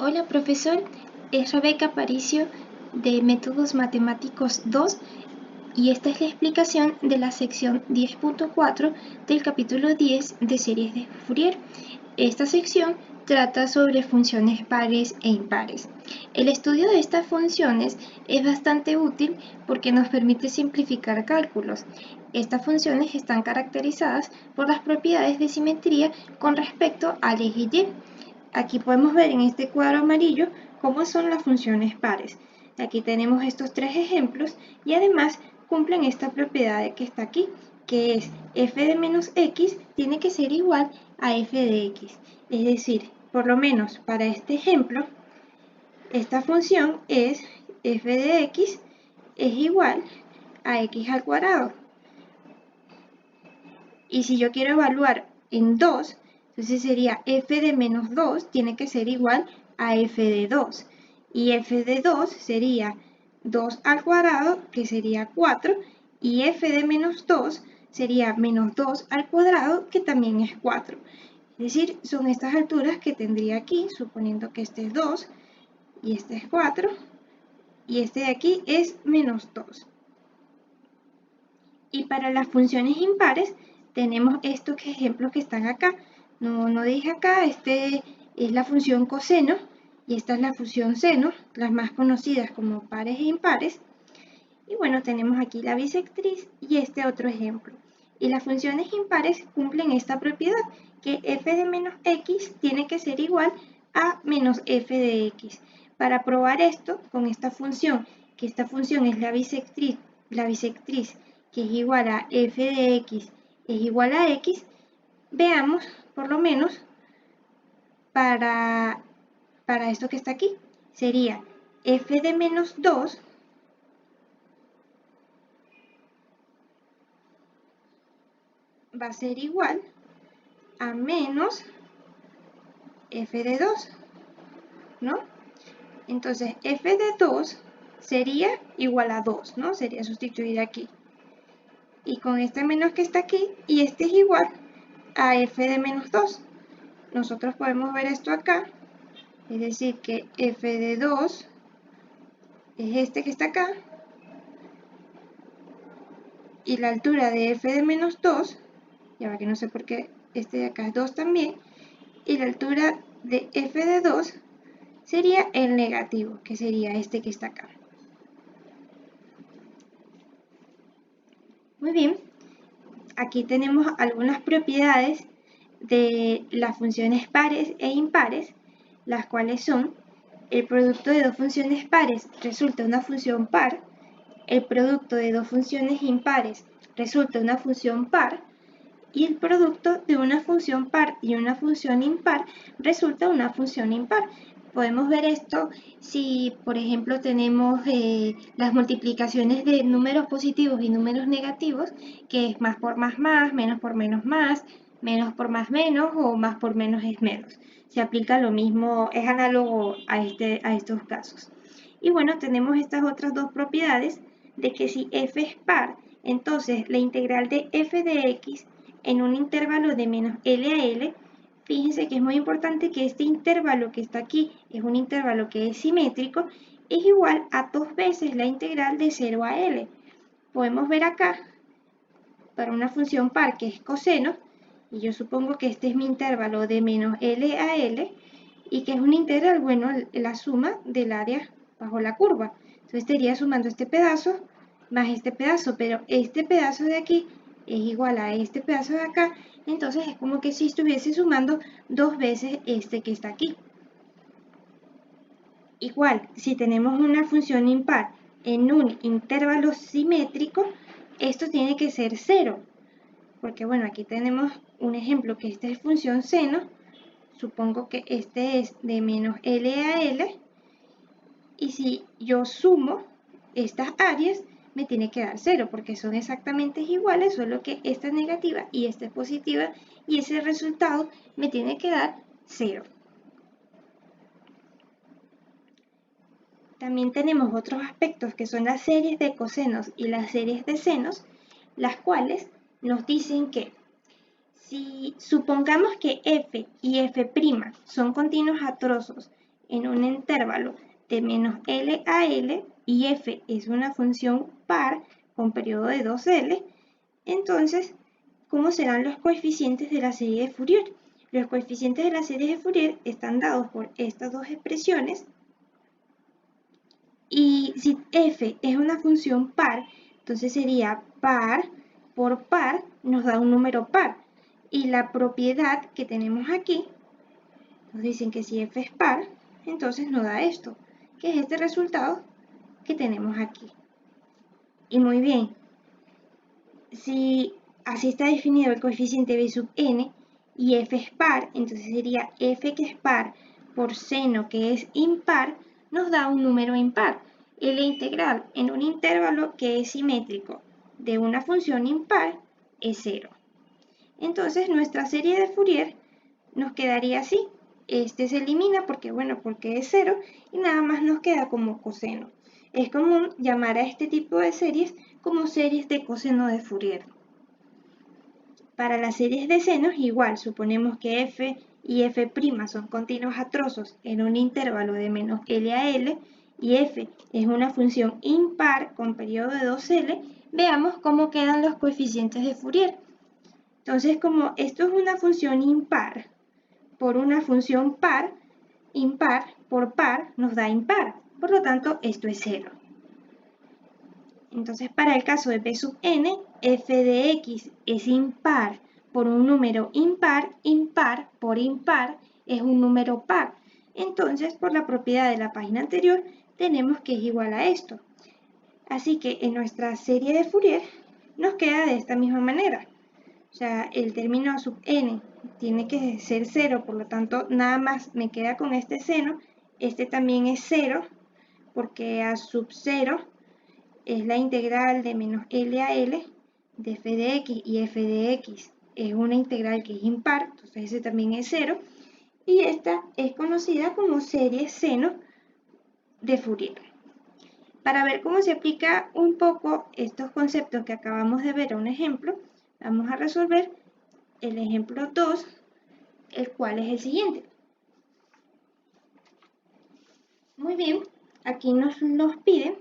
Hola profesor, es Rebeca Aparicio de Métodos Matemáticos 2 y esta es la explicación de la sección 10.4 del capítulo 10 de series de Fourier. Esta sección trata sobre funciones pares e impares. El estudio de estas funciones es bastante útil porque nos permite simplificar cálculos. Estas funciones están caracterizadas por las propiedades de simetría con respecto al eje Y. Aquí podemos ver en este cuadro amarillo cómo son las funciones pares. Aquí tenemos estos tres ejemplos y además cumplen esta propiedad que está aquí, que es f de menos x tiene que ser igual a f de x. Es decir, por lo menos para este ejemplo, esta función es f de x es igual a x al cuadrado. Y si yo quiero evaluar en 2, entonces sería f de menos 2 tiene que ser igual a f de 2. Y f de 2 sería 2 al cuadrado, que sería 4, y f de menos 2 sería menos 2 al cuadrado, que también es 4. Es decir, son estas alturas que tendría aquí, suponiendo que este es 2, y este es 4, y este de aquí es menos 2. Y para las funciones impares tenemos estos ejemplos que están acá. No dije acá, este es la función coseno y esta es la función seno, las más conocidas como pares e impares. Y bueno, tenemos aquí la bisectriz y este otro ejemplo. Y las funciones impares cumplen esta propiedad, que f de menos x tiene que ser igual a menos f de x. Para probar esto, con esta función, que esta función es la bisectriz que es igual a f de x es igual a x, veamos por lo menos para esto que está aquí. Sería f de menos 2 va a ser igual a menos f de 2, ¿no? Entonces f de 2 sería igual a 2, ¿no? Sería sustituir aquí. Y con este menos que está aquí, y este es igual a f de menos 2. Nosotros podemos ver esto acá, es decir que f de 2 es este que está acá, y la altura de f de menos 2, ya va que no sé por qué este de acá es 2 también, y la altura de f de 2 sería el negativo, que sería este que está acá. Muy bien, aquí tenemos algunas propiedades de las funciones pares e impares, las cuales son: el producto de dos funciones pares resulta una función par, el producto de dos funciones impares resulta una función par, y el producto de una función par y una función impar resulta una función impar. Podemos ver esto si, por ejemplo, tenemos las multiplicaciones de números positivos y números negativos, que es más por más, menos por menos por más menos, o más por menos es menos. Se aplica lo mismo, es análogo a estos casos. Y bueno, tenemos estas otras dos propiedades de que si f es par, entonces la integral de f de x en un intervalo de menos L a L, fíjense que es muy importante que este intervalo que está aquí es un intervalo que es simétrico, es igual a 2 veces la integral de 0 a L. Podemos ver acá, para una función par que es coseno, y yo supongo que este es mi intervalo de menos L a L, y que es una integral, bueno, la suma del área bajo la curva. Entonces estaría sumando este pedazo más este pedazo, pero este pedazo de aquí es igual a este pedazo de acá, entonces es como que si estuviese sumando 2 veces este que está aquí. Igual, si tenemos una función impar en un intervalo simétrico, esto tiene que ser 0, porque bueno, aquí tenemos un ejemplo que esta es función seno, supongo que este es de menos L a L, y si yo sumo estas áreas, me tiene que dar 0, porque son exactamente iguales, solo que esta es negativa y esta es positiva, y ese resultado me tiene que dar 0. También tenemos otros aspectos que son las series de cosenos y las series de senos, las cuales nos dicen que si supongamos que f y f' son continuos a trozos en un intervalo de menos L a L y f es una función par con periodo de 2L, entonces, ¿cómo serán los coeficientes de la serie de Fourier? Los coeficientes de la serie de Fourier están dados por estas dos expresiones y si f es una función par, entonces sería par por par nos da un número par. Y la propiedad que tenemos aquí, nos dicen que si f es par, entonces nos da esto, que es este resultado que tenemos aquí. Y muy bien, si así está definido el coeficiente b sub n y f es par, entonces sería f que es par por seno que es impar, nos da un número impar. Y la integral en un intervalo que es simétrico de una función impar es 0. Entonces nuestra serie de Fourier nos quedaría así. Este se elimina porque es 0 y nada más nos queda como coseno. Es común llamar a este tipo de series como series de coseno de Fourier. Para las series de senos igual, suponemos que f y f' son continuos a trozos en un intervalo de menos L a L y f es una función impar con periodo de 2L, veamos cómo quedan los coeficientes de Fourier. Entonces, como esto es una función impar por una función par, impar por par nos da impar. Por lo tanto, esto es 0. Entonces, para el caso de p sub n, f de x es impar por un número impar, impar por impar es un número par. Entonces, por la propiedad de la página anterior, tenemos que es igual a esto. Así que en nuestra serie de Fourier nos queda de esta misma manera. O sea, el término sub n tiene que ser 0, por lo tanto, nada más me queda con este seno. Este también es 0, porque a sub 0 es la integral de menos L a L de f de x, y f de x es una integral que es impar, entonces ese también es 0. Y esta es conocida como serie seno de Fourier. Para ver cómo se aplica un poco estos conceptos que acabamos de ver a un ejemplo, vamos a resolver el ejemplo 2, el cual es el siguiente. Muy bien, aquí nos piden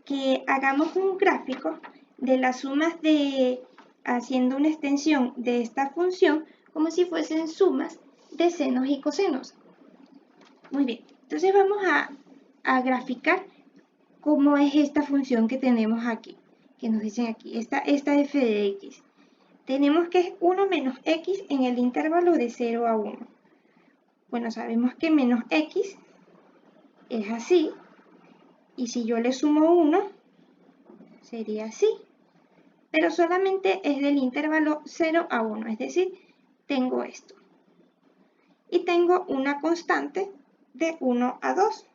que hagamos un gráfico de las sumas haciendo una extensión de esta función como si fuesen sumas de senos y cosenos. Muy bien, entonces vamos a graficar cómo es esta función que tenemos aquí, que nos dicen aquí, esta f de x. Tenemos que es 1 menos x en el intervalo de 0 a 1. Bueno, sabemos que menos x es así, y si yo le sumo 1, sería así. Pero solamente es del intervalo 0 a 1, es decir, tengo esto. Y tengo una constante de 1 a 2.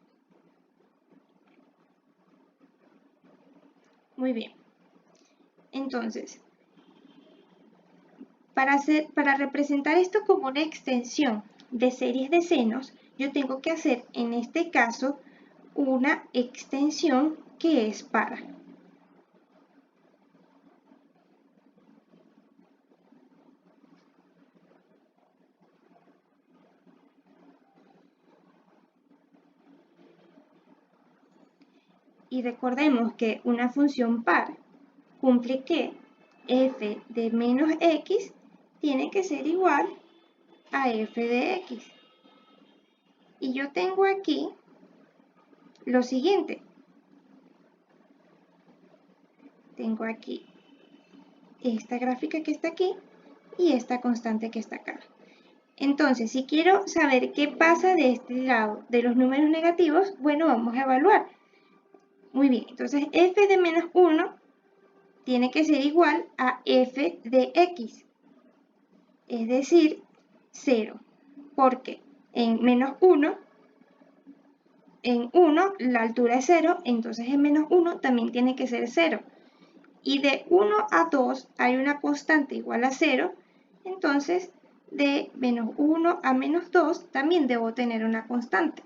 Muy bien. Entonces, para representar esto como una extensión de series de senos, yo tengo que hacer, en este caso, una extensión que es par. Y recordemos que una función par cumple que f de menos x tiene que ser igual a f de x. Y yo tengo aquí lo siguiente. Tengo aquí esta gráfica que está aquí y esta constante que está acá. Entonces, si quiero saber qué pasa de este lado de los números negativos, bueno, vamos a evaluar. Muy bien, entonces f de menos 1 tiene que ser igual a f de x, es decir, 0, porque en menos 1, en 1 la altura es 0, entonces en menos 1 también tiene que ser 0. Y de 1 a 2 hay una constante igual a 0, entonces de menos 1 a menos 2 también debo tener una constante.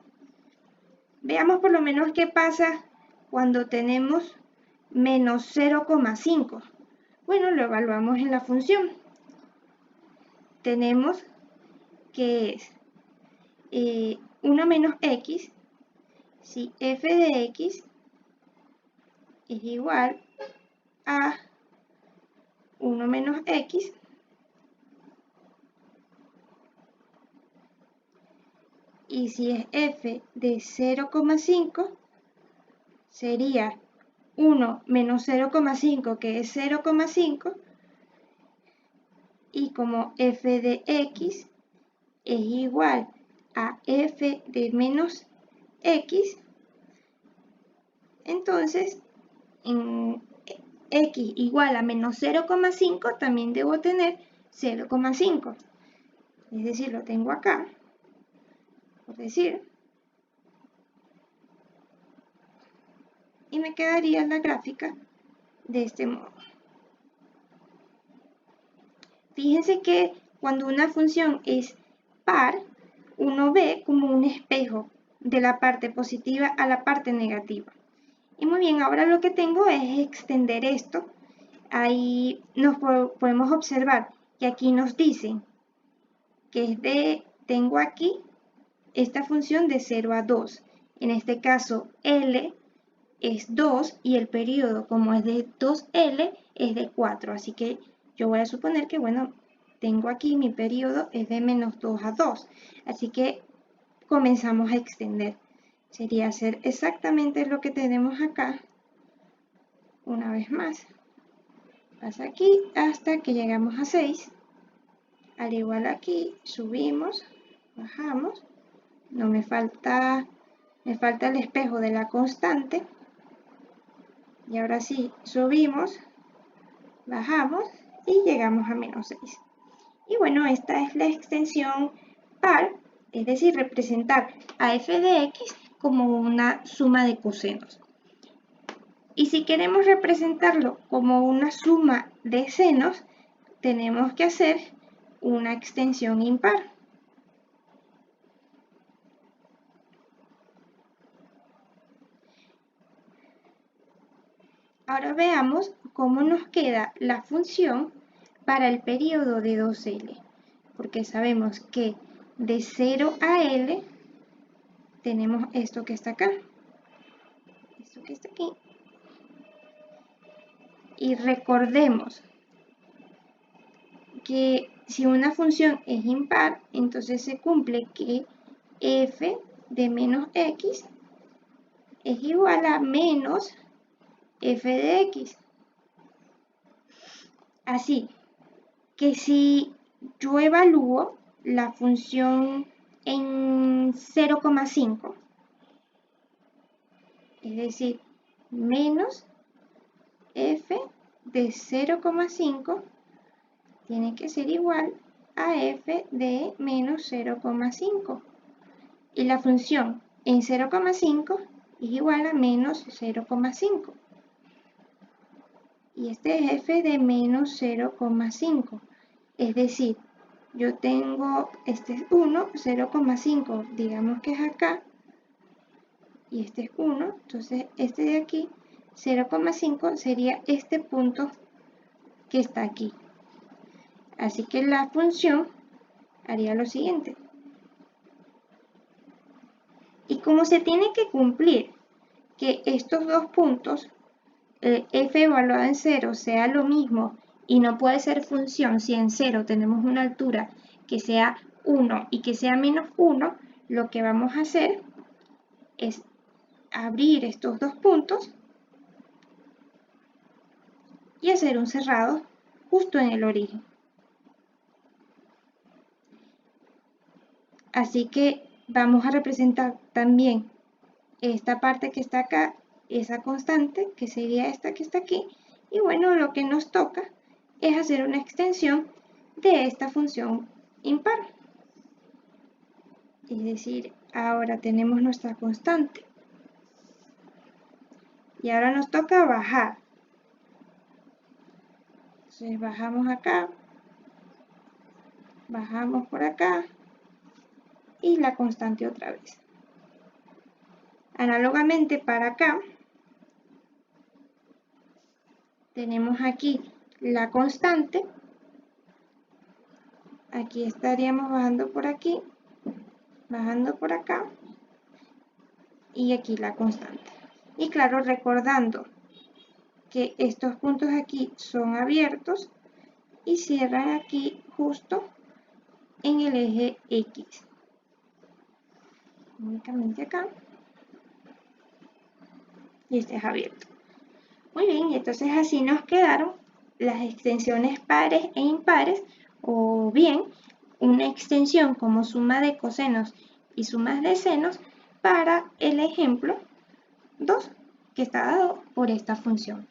Veamos por lo menos qué pasa cuando tenemos menos 0,5. Bueno, lo evaluamos en la función. Tenemos que es 1 menos x, si f de x es igual a 1 menos x, y si es f de 0,5, sería 1 menos 0,5, que es 0,5, y como f de x es igual a f de menos x, entonces en x igual a menos 0,5 también debo tener 0,5. Es decir, lo tengo acá, por decir, y me quedaría la gráfica de este modo. Fíjense que cuando una función es par, uno ve como un espejo de la parte positiva a la parte negativa. Y muy bien, ahora lo que tengo es extender esto. Ahí podemos observar que aquí nos dicen que tengo aquí esta función de 0 a 2. En este caso, L es 2 y el periodo, como es de 2L, es de 4. Así que yo voy a suponer que, bueno, tengo aquí mi periodo es de menos 2 a 2. Así que comenzamos a extender. Sería hacer exactamente lo que tenemos acá. Una vez más. Pasa aquí hasta que llegamos a 6. Al igual aquí, subimos, bajamos. No me falta el espejo de la constante. Y ahora sí, subimos, bajamos y llegamos a menos 6. Y bueno, esta es la extensión par, es decir, representar a f de x como una suma de cosenos. Y si queremos representarlo como una suma de senos, tenemos que hacer una extensión impar. Ahora veamos cómo nos queda la función para el periodo de 2L, porque sabemos que de 0 a L tenemos esto que está acá, esto que está aquí. Y recordemos que si una función es impar, entonces se cumple que f de menos x es igual a menos f de x. Así que si yo evalúo la función en 0,5, es decir, menos f de 0,5 tiene que ser igual a f de menos 0,5. Y la función en 0,5 es igual a menos 0,5. Y este es f de menos 0,5. Es decir, yo tengo, este es 1, 0,5, digamos que es acá, y este es 1, entonces este de aquí, 0,5 sería este punto que está aquí. Así que la función haría lo siguiente. Y como se tiene que cumplir que estos dos puntos, f evaluado en 0 sea lo mismo y no puede ser función si en 0 tenemos una altura que sea 1 y que sea menos 1, lo que vamos a hacer es abrir estos dos puntos y hacer un cerrado justo en el origen. Así que vamos a representar también esta parte que está acá, esa constante, que sería esta que está aquí. Y bueno, lo que nos toca es hacer una extensión de esta función impar. Es decir, ahora tenemos nuestra constante. Y ahora nos toca bajar. Entonces bajamos acá, bajamos por acá y la constante otra vez. Análogamente para acá, tenemos aquí la constante. Aquí estaríamos bajando por aquí bajando por acá y aquí la constante. Y claro, recordando que estos puntos aquí son abiertos y cierran aquí justo en el eje X. Únicamente acá. Y este es abierto. Muy bien, y entonces así nos quedaron las extensiones pares e impares, o bien una extensión como suma de cosenos y sumas de senos para el ejemplo 2 que está dado por esta función.